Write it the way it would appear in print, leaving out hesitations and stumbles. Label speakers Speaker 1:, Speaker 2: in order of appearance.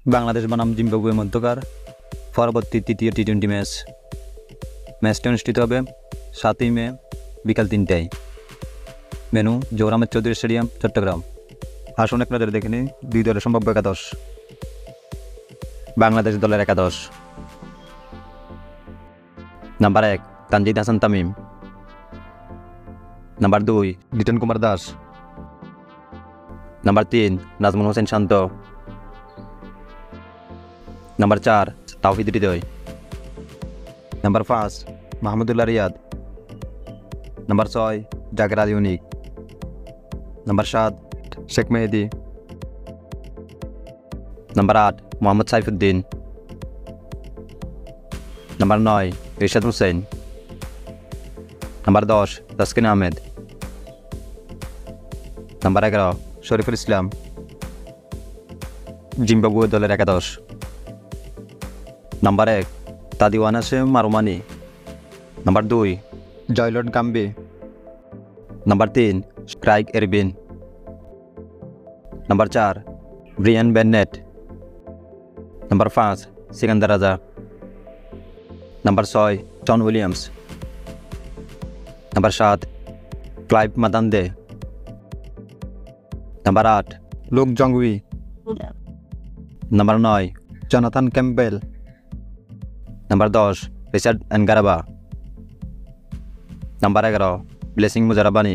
Speaker 1: বাংলাদেশ বনাম জিম্বাবুয়ে মধ্যকার পরবর্তী তৃতীয় টি-20 ম্যাচটি অনুষ্ঠিত হবে 7ই মে বিকাল 3টায়। Venue Zahur Ahmed Chowdhury stadium, Chattogram. আসুন এক নজরে দেখে নিই দুই দলের সম্ভাব্য একাদশ। বাংলাদেশ দলের একাদশ: number 1 Tanzid Hasan Tamim, number 2 Liton Kumar Das, number 3 Najmul Hossain Shanto, number 4 Towhid Hridoy, number 5 Mahmudullah Riyad, number 6 Jaker Ali Anik, number 7 Sheikh Mehedi, number 8 Mohammad Saifuddin, number 9 Irshad Hossain, number 10 Taskin Ahmed, number 11 Shoriful Islam. Zimbabwe দলের একাদশ: number 1 Tadiwanashe Marumani, number 2 Joylord Gumbie, number 3 Craig Ervine, number 4 Brian Bennett, number 5 Sikandar Raza, number 6 John Williams, number 7 Clive Madande, number 8 Luke Jongwe, number 9 Jonathan Campbell, number 10 Richard Ngarava, number 11 Blessing Muzarabani,